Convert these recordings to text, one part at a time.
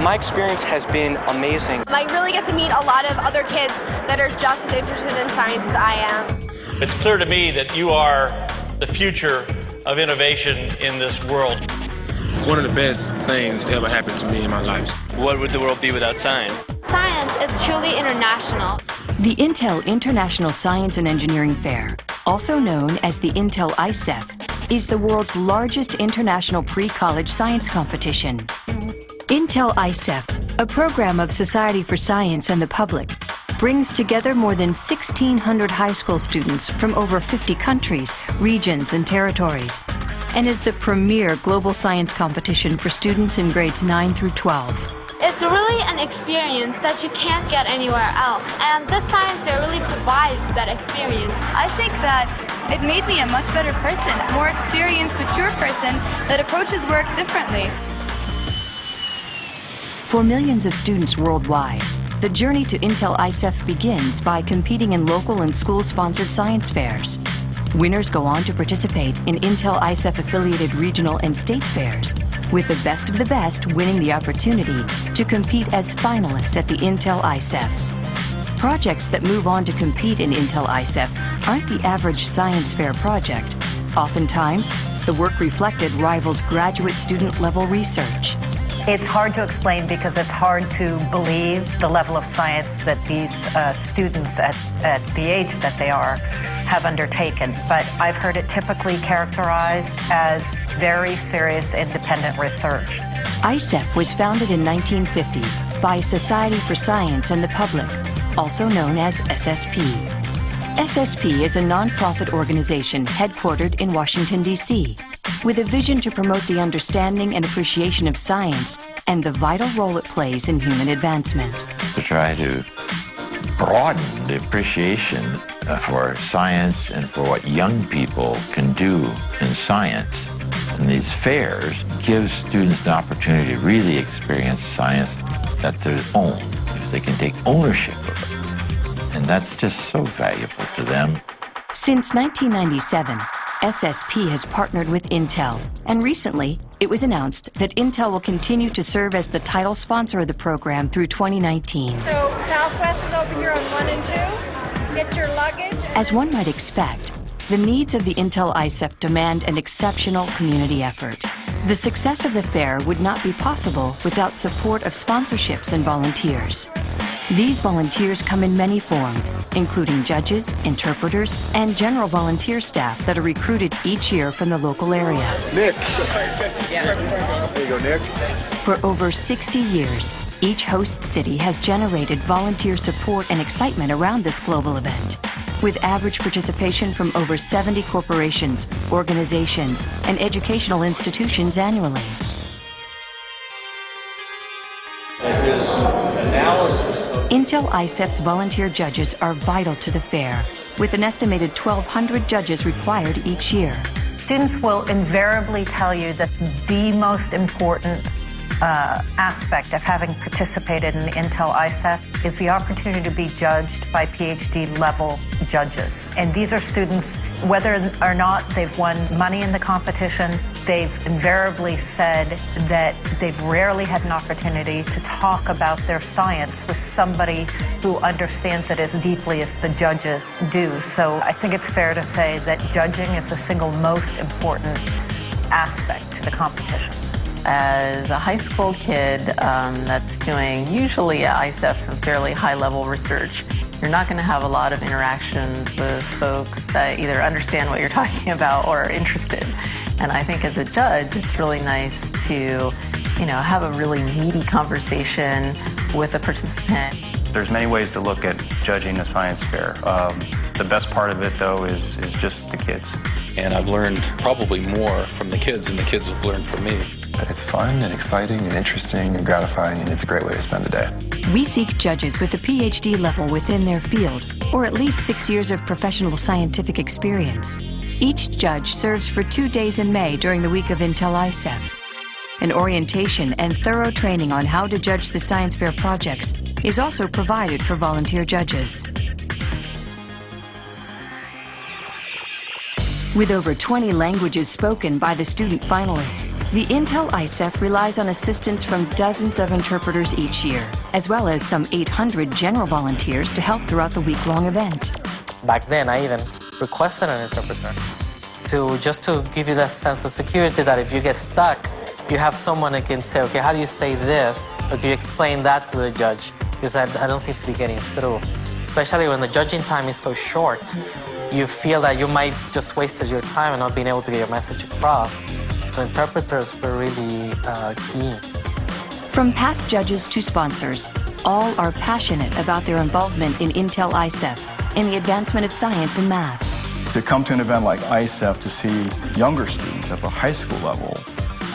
My experience has been amazing. I really get to meet a lot of other kids that are just as interested in science as I am. It's clear to me that you are the future of innovation in this world. One of the best things that ever happened to me in my life. What would the world be without science? Science is truly international. The Intel International Science and Engineering Fair, also known as the Intel ISEF, is the world's largest international pre-college science competition. Intel ISEF, a program of Society for Science and the public, brings together more than 1,600 high school students from over 50 countries, regions, and territories, and is the premier global science competition for students in grades 9 through 12. It's really an experience that you can't get anywhere else, and this science fair really provides that experience. I think that it made me a much better person, a more experienced, mature person that approaches work differently. For millions of students worldwide, the journey to Intel ISEF begins by competing in local and school-sponsored science fairs. Winners go on to participate in Intel ISEF-affiliated regional and state fairs, with the best of the best winning the opportunity to compete as finalists at the Intel ISEF. Projects that move on to compete in Intel ISEF aren't the average science fair project. Oftentimes, the work reflected rivals graduate student-level research. It's hard to explain because it's hard to believe the level of science that these students at the age that they are have undertaken. But I've heard it typically characterized as very serious independent research. ISEF was founded in 1950 by Society for Science and the Public, also known as SSP. SSP is a nonprofit organization headquartered in Washington, D.C., with a vision to promote the understanding and appreciation of science and the vital role it plays in human advancement. To try to broaden the appreciation for science and for what young people can do in science. And these fairs give students an opportunity to really experience science that's their own, if they can take ownership of it. And that's just so valuable to them. Since 1997, SSP has partnered with Intel, and recently it was announced that Intel will continue to serve as the title sponsor of the program through 2019. So Southwest is open here on 1 and 2. Get your luggage. As one might expect, the needs of the Intel ISEF demand an exceptional community effort. The success of the fair would not be possible without support of sponsorships and volunteers. These volunteers come in many forms, including judges, interpreters, and general volunteer staff that are recruited each year from the local area. Nick. There you go, Nick. For over 60 years, each host city has generated volunteer support and excitement around this global event, with average participation from over 70 corporations, organizations, and educational institutions annually. Intel ISEF's volunteer judges are vital to the fair, with an estimated 1,200 judges required each year. Students will invariably tell you that the most important aspect of having participated in the Intel ISEF is the opportunity to be judged by PhD-level judges. And these are students, whether or not they've won money in the competition, they've invariably said that they've rarely had an opportunity to talk about their science with somebody who understands it as deeply as the judges do. So I think it's fair to say that judging is the single most important aspect to the competition. As a high school kid that's doing usually at ISEF some fairly high-level research, you're not going to have a lot of interactions with folks that either understand what you're talking about or are interested. And I think as a judge, it's really nice to, have a really meaty conversation with a participant. There's many ways to look at judging a science fair. The best part of it, though, is just the kids. And I've learned probably more from the kids than the kids have learned from me. It's fun and exciting and interesting and gratifying, and it's a great way to spend the day. We seek judges with a PhD level within their field, or at least 6 years of professional scientific experience. Each judge serves for 2 days in May during the week of Intel ISEF. An orientation and thorough training on how to judge the science fair projects is also provided for volunteer judges. With over 20 languages spoken by the student finalists, The Intel ISEF relies on assistance from dozens of interpreters each year, as well as some 800 general volunteers to help throughout the week-long event. Back then, I even requested an interpreter just to give you that sense of security that if you get stuck, you have someone that can say, okay, how do you say this? Or do you explain that to the judge? Because I don't seem to be getting through. Especially when the judging time is so short, you feel that you might just wasted your time and not being able to get your message across. So interpreters were really key. From past judges to sponsors, all are passionate about their involvement in Intel ISEF and the advancement of science and math. To come to an event like ISEF to see younger students at the high school level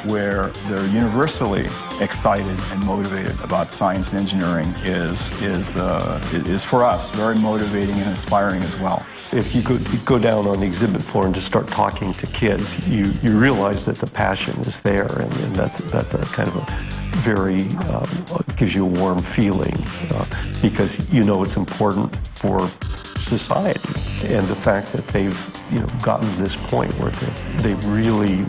where they're universally excited and motivated about science and engineering is for us very motivating and inspiring as well. If you go down on the exhibit floor and just start talking to kids, you realize that the passion is there, and that's a kind of a very gives you a warm feeling because you know it's important for society, and the fact that they've gotten to this point where they really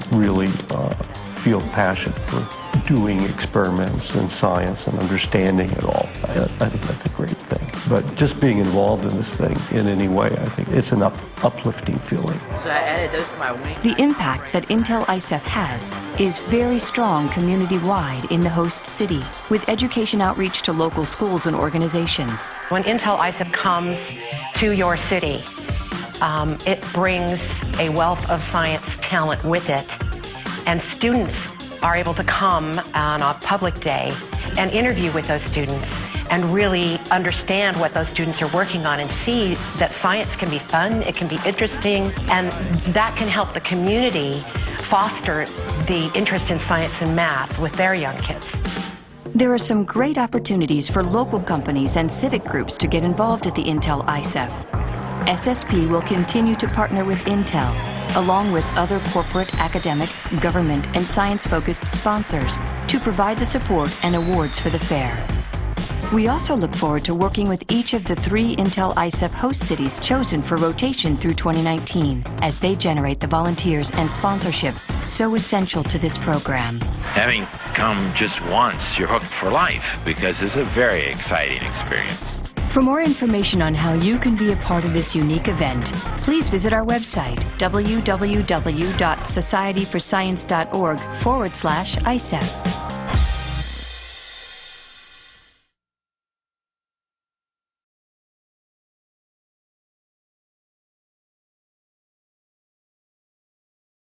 feel passion for doing experiments and science and understanding it all. I think that's a great thing. But just being involved in this thing in any way, I think it's an uplifting feeling. The impact that Intel ISEF has is very strong community-wide in the host city, with education outreach to local schools and organizations. When Intel ISEF comes to your city, it brings a wealth of science talent with it, and students are able to come on a public day and interview with those students and really understand what those students are working on and see that science can be fun, it can be interesting, and that can help the community foster the interest in science and math with their young kids. There are some great opportunities for local companies and civic groups to get involved at the Intel ISEF. SSP will continue to partner with Intel, along with other corporate, academic, government, and science-focused sponsors to provide the support and awards for the fair. We also look forward to working with each of the 3 Intel ISEF host cities chosen for rotation through 2019 as they generate the volunteers and sponsorship so essential to this program. Having come just once, you're hooked for life because it's a very exciting experience. For more information on how you can be a part of this unique event, please visit our website, www.societyforscience.org/ISEF.